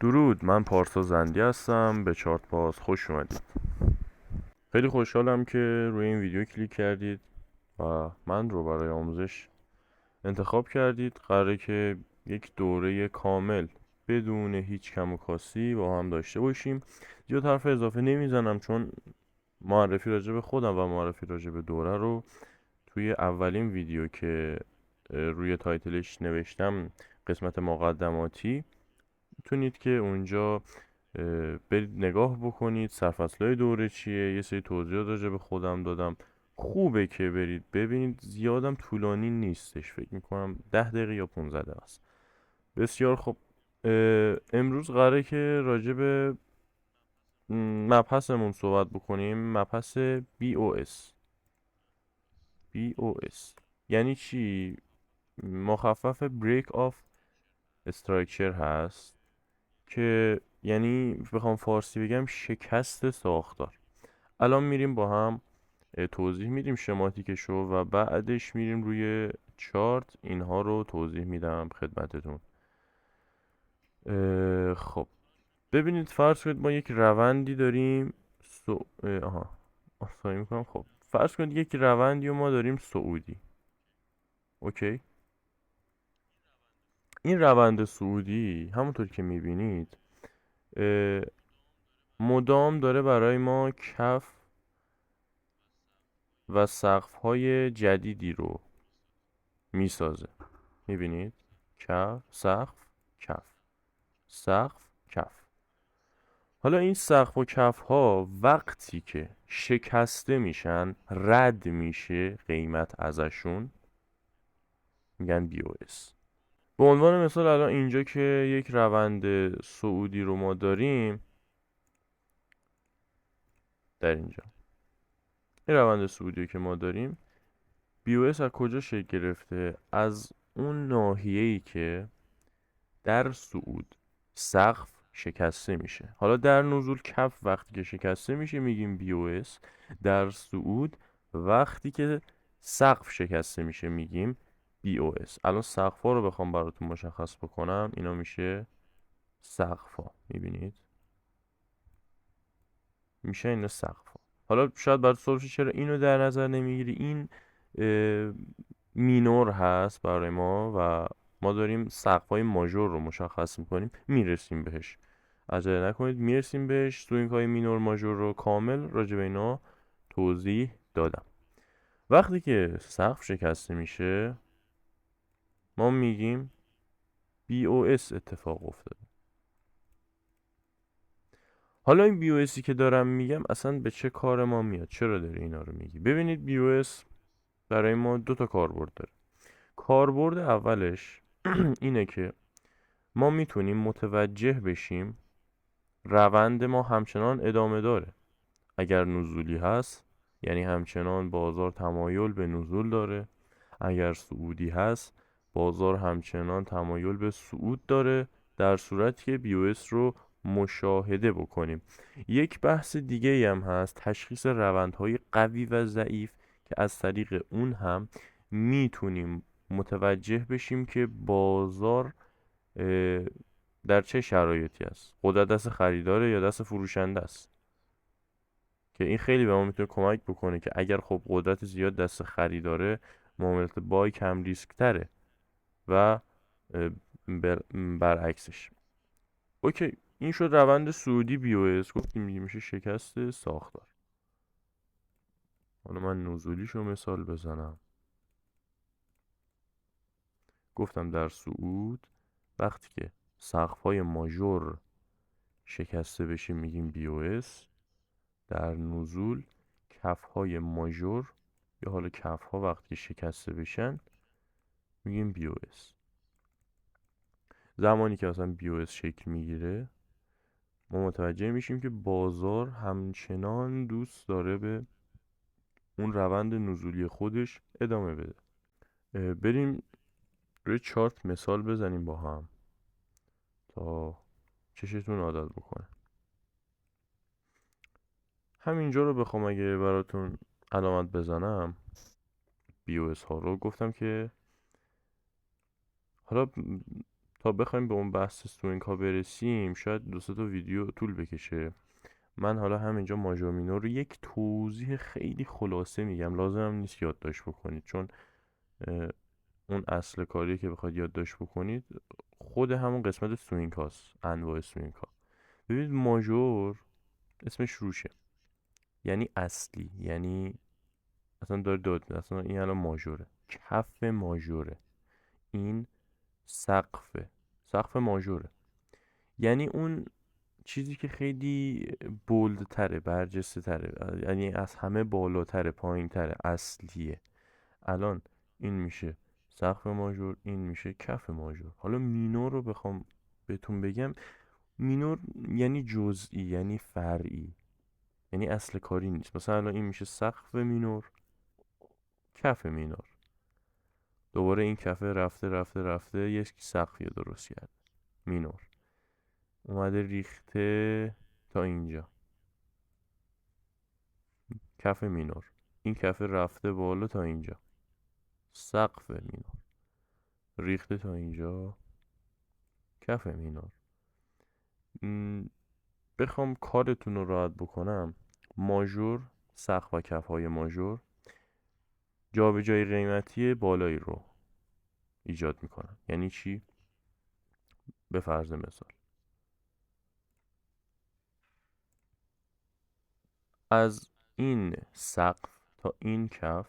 درود، من پارسا زندی هستم. به چارت باز خوش اومدید. خیلی خوشحالم که روی این ویدیو کلیک کردید و من رو برای آموزش انتخاب کردید. قراره که یک دوره کامل بدون هیچ کم و کاستی با هم داشته باشیم. زیاد حرف اضافه نمیزنم چون معرفی راجع به خودم و معرفی راجع به دوره رو توی اولین ویدیو که روی تایتلش نوشتم، قسمت مقدماتی، میتونید که اونجا برید نگاه بکنید. سرفصلهای دوره چیه، یه سری توضیحات راجع به خودم دادم. خوبه که برید ببینید، زیادم طولانی نیستش، فکر میکنم 10 دقیقه یا 15 دقیقه است. بسیار خوب. امروز قراره که راجع به مبحثمون صحبت بکنیم. مبحث BOS. BOS یعنی چی؟ مخفف Break of Structure هست که یعنی بخوام فارسی بگم شکست ساختار. الان میریم با هم توضیح میدیم شماتیکشو و بعدش میریم روی چارت اینها رو توضیح میدم خدمتتون. خب ببینید، فرض کنید ما یک روندی داریم آسایی میکنم. خب فرض کنید یک روندی و ما داریم صعودی. اوکی. این روند صعودی همونطور که میبینید مدام داره برای ما کف و سقف‌های جدیدی رو میسازه. میبینید؟ کف، سقف، کف، سقف، کف. حالا این سقف و کف ها وقتی که شکسته میشن، رد میشه قیمت ازشون، میگن BOS. به عنوان مثال الان اینجا که یک روند صعودی رو ما داریم، در اینجا این روند صعودی رو که ما داریم، BOS از کجا شکل گرفته؟ از اون ناحیه‌ای که در صعود سقف شکسته میشه. حالا در نزول کف وقتی که شکسته میشه میگیم BOS. در صعود وقتی که سقف شکسته میشه میگیم BOS. الان سقف ها رو بخوام براتون مشخص بکنم، اینا میشه سقف ها. میبینید؟ میشه اینا سقف ها. حالا شاید برات سوال شه چرا اینو در نظر نمیگیری. این مینور هست برای ما و ما داریم سقف‌های ماژور رو مشخص میکنیم. میرسیم بهش، عجله نکنید، میرسیم بهش. سوینگ های مینور ماژور رو کامل راجع به اینا توضیح دادم. وقتی که سقف شکسته میشه ما میگیم BOS اتفاق افتاده. حالا این BOSی که دارم میگم اصلا به چه کار ما میاد؟ چرا داری اینا رو میگی؟ ببینید، BOS برای ما دو تا کاربرد داره. کاربرد اولش اینه که ما میتونیم متوجه بشیم روند ما همچنان ادامه داره. اگر نزولی هست یعنی همچنان بازار تمایل به نزول داره. اگر صعودی هست بازار همچنان تمایل به صعود داره، در صورتی که BOS رو مشاهده بکنیم. یک بحث دیگه هم هست، تشخیص روندهای قوی و ضعیف، که از طریق اون هم میتونیم متوجه بشیم که بازار در چه شرایطی است. قدرت دست خریداره یا دست فروشنده است، که این خیلی به ما میتونه کمک بکنه که اگر خب قدرت زیاد دست خریداره، معاملات بای کم ریسک تره و برعکسش. اوکی، این شد روند صعودی BOS. گفتیم میشه شکست ساختار. حالا من نزولیشو مثال بزنم. گفتم در صعود وقتی که سقف‌های ماژور شکسته بشه میگیم BOS. در نزول کف‌های ماژور یا حالا کف‌ها وقتی شکسته بشن میگیم BOS. زمانی که اصلا BOS شکل میگیره ما متوجه میشیم که بازار همچنان دوست داره به اون روند نزولی خودش ادامه بده. بریم روی چارت مثال بزنیم با هم تا چشتون عادت بکنه. همینجا رو بخوام اگه براتون علامت بزنم، BOS ها رو گفتم که حالا تا بخوایم به اون بحث سوینگ ها برسیم شاید دو سه تا ویدیو طول بکشه. من حالا همینجا ماژور مینور رو یک توضیح خیلی خلاصه میگم، لازم هم نیست یادداشت بکنید، چون اون اصل کاری که بخواید یادداشت بکنید خود همون قسمت سوینگ هاست، انواع سوینگ ها. ببینید ماژور اسمش روشه، یعنی اصلی، یعنی اصلا داره داد میده، اصلا این الان ماژوره، کف ماژوره، این سقف ماژوره، یعنی اون چیزی که خیلی بولد تره، برجسته تره، یعنی از همه بالاتره، پایین تره، اصلیه. الان این میشه سقف ماژور، این میشه کف ماژور. حالا مینور رو بخوام بهتون بگم، مینور یعنی جزئی، یعنی فرعی، یعنی اصل کاری نیست. مثلا الان این میشه سقف مینور، کف مینور، دوباره این کفه رفته رفته رفته یک سقفی رو درست کرد، مینور اومده ریخته تا اینجا، کف مینور، این کفه رفته بالا تا اینجا، سقف مینور، ریخته تا اینجا، کف مینور. بخوام کارتون رو راحت بکنم، ماژور، سقف و کف های ماژور جابجایی قیمتی بالایی رو ایجاد میکنن. یعنی چی؟ به فرض مثال از این سقف تا این کف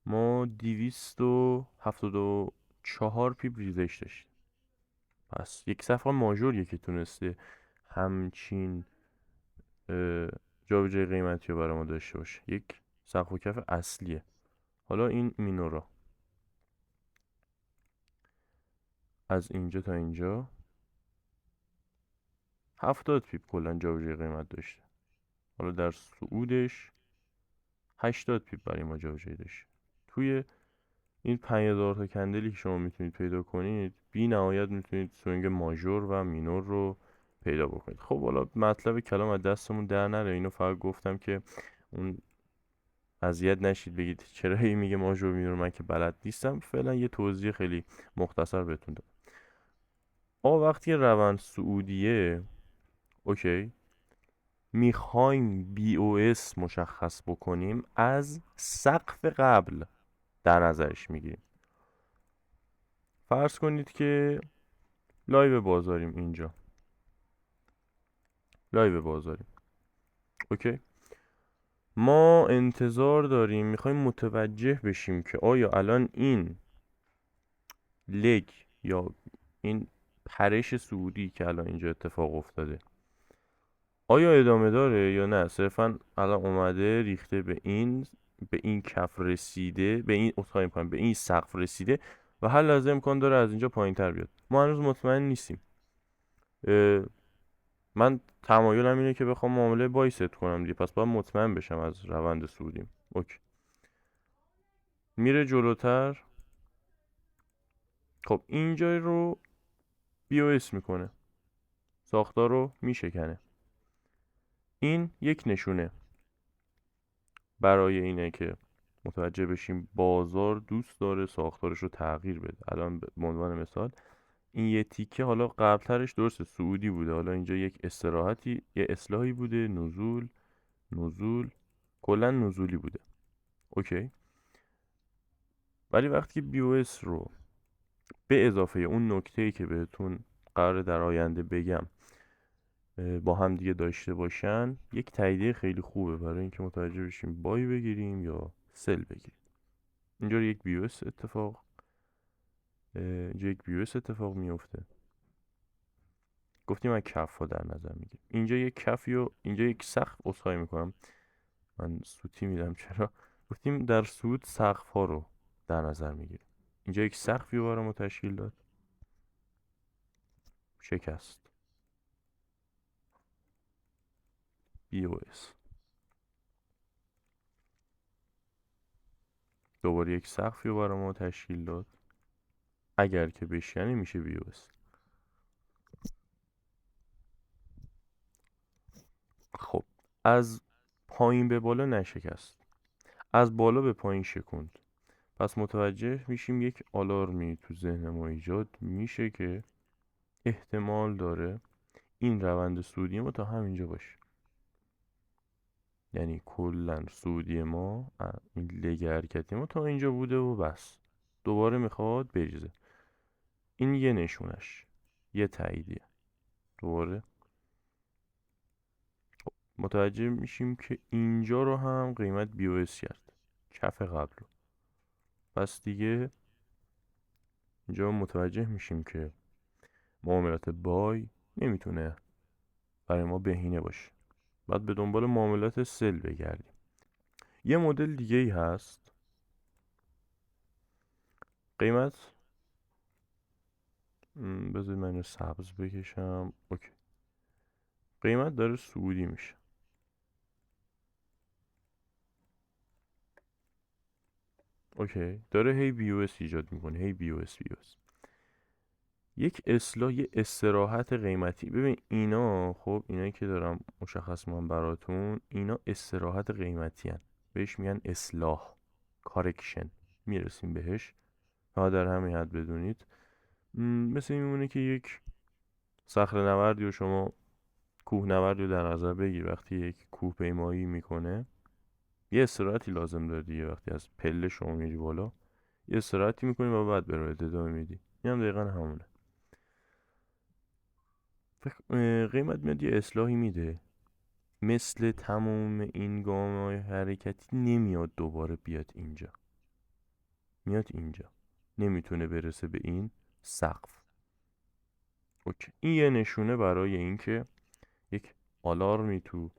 ما 274 پیپ ریزش داشتیم. پس یک سقف ماژوریه که تونسته همچین جابجایی قیمتی رو برای ما داشته باشه، یک سقف و کف اصلیه. حالا این مینورا از اینجا تا اینجا 70 پیپ کلا جابجایی قیمت داشته. حالا در صعودش 80 پیپ برای ما جابجایی داشته. توی این 5000 تا کندلی که شما میتونید پیدا کنید، بی نهایت میتونید سوینگ ماژور و مینور رو پیدا بکنید. خب حالا مطلب کلام از دستمون در نره، اینو فقط گفتم که اون اذیت نشید بگید چرا هی میگه ماژور مینور، من که بلد نیستم. فعلا یه توضیح خیلی مختصر بهتون دادم. وقتی روند صعودیه، اوکی، میخوایم بی او اس مشخص بکنیم، از سقف قبل در نظرش میگیریم. فرض کنید که لایو بازاریم، اینجا لایو بازاریم، اوکی. ما انتظار داریم، میخوایم متوجه بشیم که آیا الان این لگ یا این پرش صعودی که الان اینجا اتفاق افتاده آیا ادامه داره یا نه. صرفا الان اومده ریخته به این کف رسیده، به این اتاق پایین، به این سقف رسیده و هر لحظه امکان داره از اینجا پایین تر بیاد. ما هنوز مطمئن نیستیم. من تمایلم اینه که بخوام معامله بای ست کنم دیگه، پس باید مطمئن بشم از روند صعودیم. اوکی، میره جلوتر. خب اینجا رو بی او اس میکنه، ساختار رو میشکنه. این یک نشونه برای اینه که متوجه بشیم بازار دوست داره ساختارش رو تغییر بده. الان به عنوان مثال این یه تیکه حالا قبلترش درست سعودی بوده، حالا اینجا یک استراحتی، یه اصلاحی بوده، نزول کلا نزولی بوده، اوکی. ولی وقتی که بی او اس رو به اضافه اون نکته‌ای که بهتون قرار در آینده بگم با هم دیگه داشته باشن، یک تاییدیه خیلی خوبه برای اینکه متوجه بشیم بای بگیریم یا سل بگیریم. اینجا یک بی او اس اتفاق میفته. گفتیم از کف ها در نظر میگیریم. اینجا یک کفی و اینجا یک سقف، عذرخواهی میکنم من سوتی میدم چرا، گفتیم در صعود سقف ها رو در نظر میگیریم. اینجا یک سقفی رو برای ما تشکیل داد، شکست، بی او اس. دوباره یک سقفی رو برای ما تشکیل داد، اگر که بشکنه میشه بی او اس. خب از پایین به بالا نشکست، از بالا به پایین شکوند. پس متوجه میشیم یک آلارمی تو ذهن ما ایجاد میشه که احتمال داره این روند سودی ما تا همینجا باشه. یعنی کلا سودی ما، این لگ حرکتی ما تا اینجا بوده و بس، دوباره میخواد بریزه. این یه نشونش، یه تاییدیه. دوباره متوجه میشیم که اینجا رو هم قیمت BOS کرد، کف قبل رو. پس دیگه اینجا متوجه میشیم که معاملات بای نمیتونه برای ما بهینه باشه، باید به دنبال معاملات سل بگردیم. یه مدل دیگه ای هست، قیمت بذارید من اینو سبز بکشم. اوکی. قیمت داره صعودی میشه. اوکی، داره هی BOS ایجاد میکنه، هی BOS. یک اصلاح، یه استراحت قیمتی. ببین اینا، خب اینایی که دارم مشخص من براتون، اینا استراحت قیمتی هن. بهش میگن اصلاح، کارکشن، میرسیم بهش. ها در همین حد بدونید. مثل میمونه که یک صخره نوردی و شما کوه نوردی رو در نظر بگیر. وقتی یک کوه پیمایی میکنه یه استراحتی لازم داره دیگه. وقتی از پله شما میری بالا یه استراحتی میکنی و بعد به راه ادامه میدی. این هم دقیقا همونه. قیمت میاد یه اصلاحی میده، مثل تمام این گام‌های حرکتی نمیاد دوباره بیاد اینجا، میاد اینجا، نمیتونه برسه به این سقف. اوکی. این یه نشونه برای اینکه یک آلارمی تو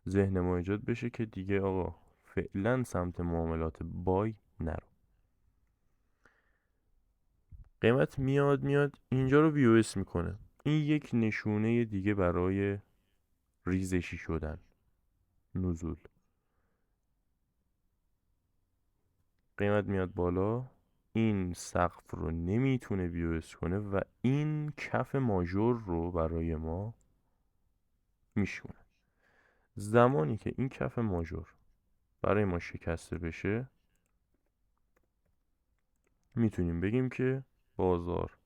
ذهن ما ایجاد بشه که دیگه آقا فعلا سمت معاملات بای نرو. قیمت میاد اینجا رو BOS میکنه. این یک نشونه دیگه برای ریزشی شدن، نزول. قیمت میاد بالا، این سقف رو نمیتونه BOS کنه و این کف ماژور رو برای ما میشونه. زمانی که این کف ماژور برای ما شکسته بشه میتونیم بگیم که بازار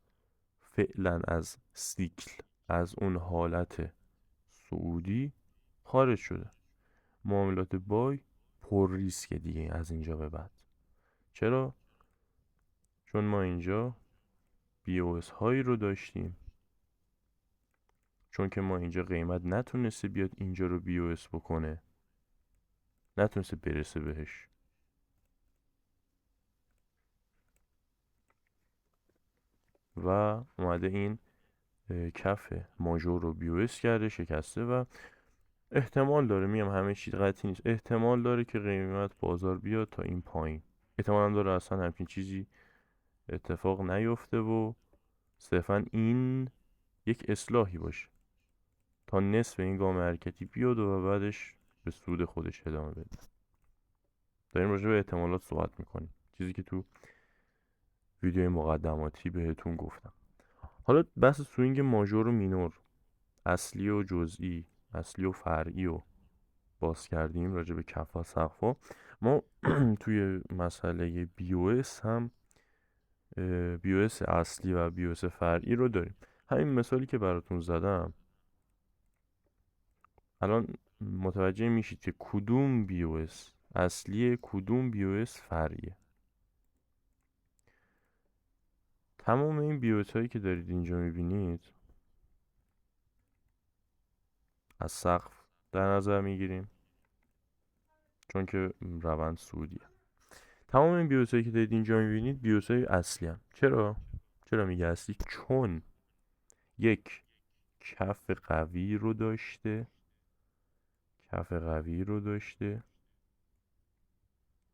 فعلا از سیکل، از اون حالت صعودی خارج شده. معاملات بای پر ریسک دیگه از اینجا به بعد. چرا؟ چون ما اینجا BOS هایی رو داشتیم، چون که ما اینجا قیمت نتونسته بیاد اینجا رو BOS بکنه، نتونسته برسه بهش. و اومده این کف ماژور رو BOS کرده، شکسته و احتمال داره، میگم همه چیز قطعی نیست، احتمال داره که قیمت بازار بیاد تا این پایین. احتمال هم داره اصلا همچین چیزی اتفاق نیفته و صرفا این یک اصلاحی باشه تا نصف این گام حرکتی بیاد و بعدش به سود خودش ادامه بده. داریم راجع به احتمالات صحبت میکنیم، چیزی که تو ویدیوی مقدماتی بهتون گفتم. حالا بحث سوینگ ماژور و مینور، اصلی و جزئی، اصلی و فرعی رو باز کردیم راجع به کف و سقف‌ها. ما توی مسئله BOS هم BOS اصلی و BOS فرعی رو داریم. همین مثالی که براتون زدم الان متوجه میشید که کدوم BOS اصلیه، کدوم BOS فرعیه. تمام این BOS هایی که دارید اینجا میبینید از سقف در نظر میگیریم، چون که روند سعودیه. تمام این BOS هایی که دارید اینجا میبینید BOS های اصلی هم. چرا میگه اصلی؟ چون یک کف قوی رو داشته،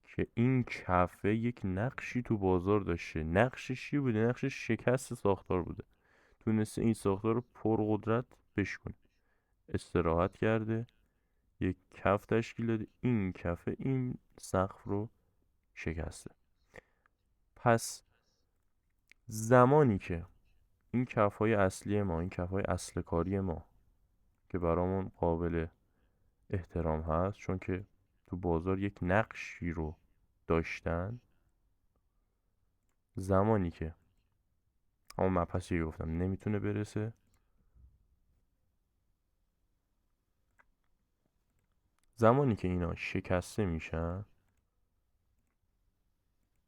که این کفه یک نقشی تو بازار داشته. نقشش چی بوده؟ نقشش شکست ساختار بوده. تونسته این ساختار رو پرقدرت بشکنه. استراحت کرده، یک کف تشکیل داده، این کفه این سقف رو شکسته. پس زمانی که این کفهای اصلی ما، این کفهای اصل کاری ما که برامون قابل احترام هست چون که تو بازار یک نقشی رو داشتن، زمانی که همون مبحثی که گفتم نمیتونه برسه، زمانی که اینا شکسته میشن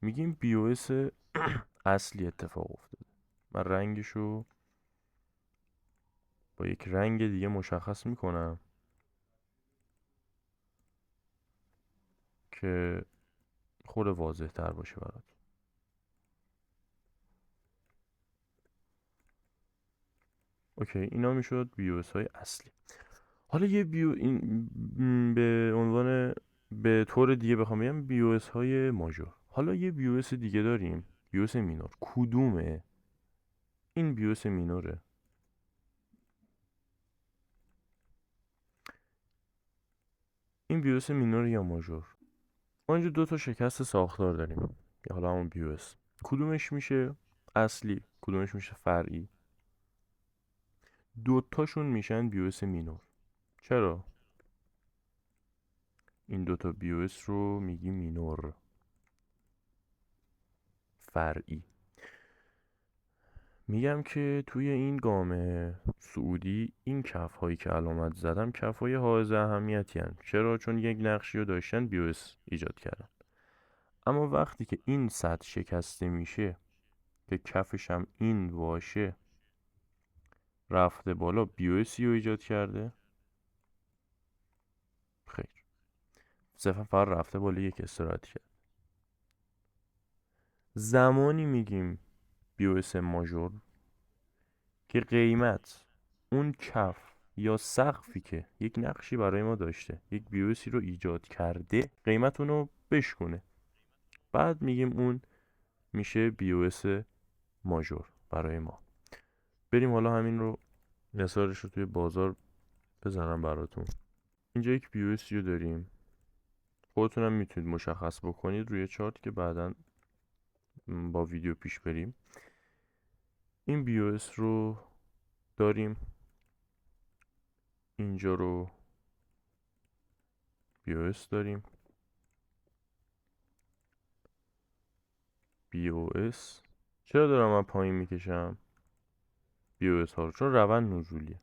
میگیم BOS اصلی اتفاق افتاده. من رنگشو با یک رنگ دیگه مشخص میکنم که خود واضح تر باشه برات. اوکی، اینا میشد BOS های اصلی. حالا یه به عنوان، به طور دیگه بخوام بگم BOS های ماژور. حالا یه BOS دیگه داریم، BOS مینور. کدومه؟ این BOS مینوره. این BOS مینور یا ماژور؟ ما اینجا دو تا شکست ساختار داریم، یا حالا همون BOS. کدومش میشه اصلی، کدومش میشه فرعی؟ دوتاشون میشن BOS مینور. چرا؟ این دوتا BOS رو میگی مینور، فرعی. میگم که توی این گام سعودی این کف هایی که علامت زدم کف های حائز اهمیتی هن. چرا؟ چون یک نقشی رو داشتن BOS ایجاد کردن. اما وقتی که این سطح شکسته میشه که کفش هم این باشه رفته بالا، BOS رو ایجاد کرده؟ خیر، صرفا فقط رفته بالا، یک استراحت کرد. زمانی میگیم BOS ماژور که قیمت اون کف یا سقفی که یک نقشی برای ما داشته، یک BOSی رو ایجاد کرده، قیمت اونو بشکونه. بعد میگیم اون میشه BOS ماژور برای ما. بریم حالا همین رو مثالش رو توی بازار بزنم براتون. اینجا یک BOSی رو داریم، خودتونم میتونید مشخص بکنید روی چارت که بعدا با ویدیو پیش بریم. این BOS رو داریم، اینجا رو BOS داریم، BOS. چرا دارم من پایین میکشم BOS ها رو؟ چون روند نزولیه.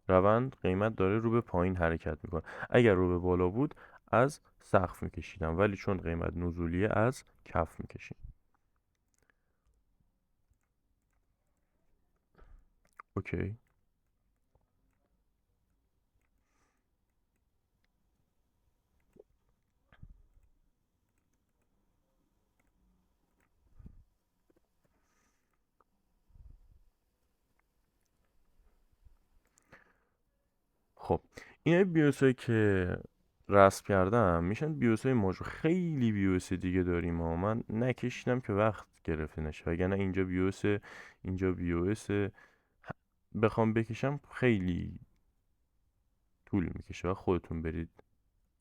روند قیمت داره رو به پایین حرکت میکنه. اگر رو به بالا بود از سقف میکشیدم، ولی چون قیمت نزولیه از کف میکشیم. اوکی. خب این BOS هایی که رسم کردم میشن BOS های ماژور. خیلی BOS دیگه داریم و من نکشیدم که وقت گرفته نشه، وگرنه اینجا BOS، اینجا BOS بخوام بکشم خیلی طول میکشه و خودتون برید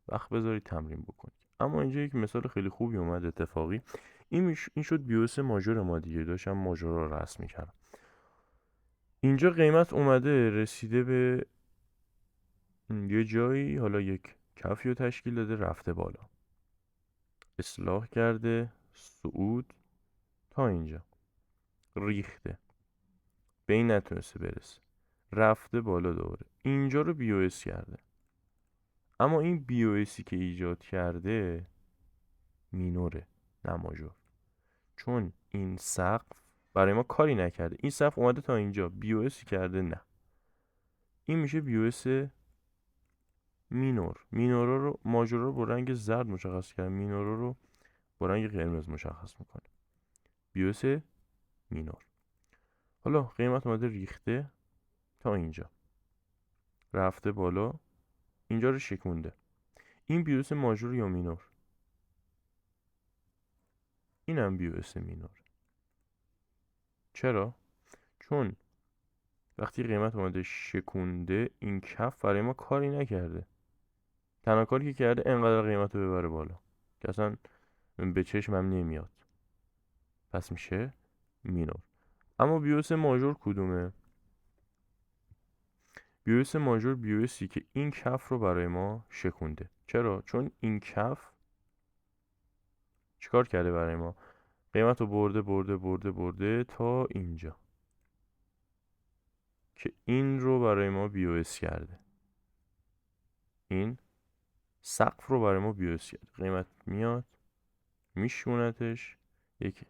وقت بذارید تمرین بکنید. اما اینجا یک مثال خیلی خوبی اومد اتفاقی. این شد BOS ماژور ما دیگه. داشتم ماژور رو رسم میکردم. اینجا قیمت اومده رسیده به یه جایی، حالا یک کفی رو تشکیل داده، رفته بالا، اصلاح کرده، صعود تا اینجا، ریخته، به این نتونسته برسه، رفته بالا دوباره، اینجا رو BOS کرده. اما این BOSی که ایجاد کرده مینوره، نه ماژور. چون این سقف برای ما کاری نکرده. این سقف اومده تا اینجا، BOSی کرده؟ نه. این میشه BOS مینور. مینورا رو، ماژورا رو با رنگ زرد مشخص کرد، مینورا رو با رنگ قرمز مشخص میکنه. BOS مینور. حالا قیمت اومده ریخته تا اینجا، رفته بالا، اینجا رو شکونده. این BOS ماژور یا مینور؟ اینم BOS مینور. چرا؟ چون وقتی قیمت اومده شکونده، این کف برای ما کاری نکرده. تنها کاری که کرده انقدر قیمت رو ببره بالا که اصلا به چشمم نمیاد. پس میشه مینور. اما BOS ماژور کدومه؟ BOS ماژور BOSی که این کف رو برای ما شکونده. چرا؟ چون این کف چیکار کرده برای ما؟ قیمت رو برده تا اینجا که این رو برای ما BOS کرده، این سقف رو برای ما BOS کرده. قیمت میاد میشونتش، یک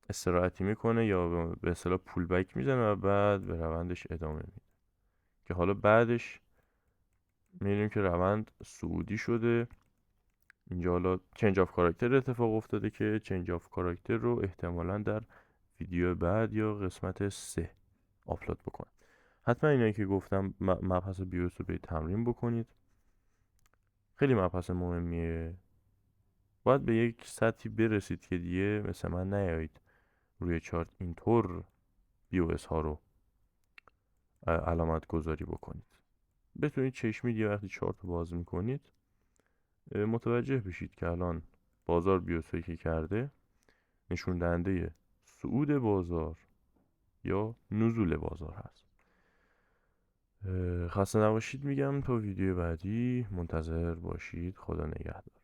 استراحتی میکنه یا به اصطلاح پول بک میزنه و بعد به روندش ادامه میده که حالا بعدش میبینیم که روند صعودی شده. اینجا حالا چنج آف کاراکتر اتفاق افتاده که چنج آف کاراکتر رو احتمالا در ویدیو بعد یا قسمت 3 آپلود بکنم. حتما اینایی که گفتم مبحث بیوس رو به تمرین بکنید، خیلی مبحث مهمیه. باید به یک سطحی برسید که دیگه مثل من نیایید روی چارت اینطور BOS ها رو علامت گذاری بکنید. بتونید چشمی دیگه وقتی چارت رو باز میکنید متوجه بشید که الان بازار BOS هایی که کرده نشون دهنده صعود بازار یا نزول بازار هست. خسته نباشید میگم، تا ویدیو بعدی منتظر باشید. خدا نگهدار.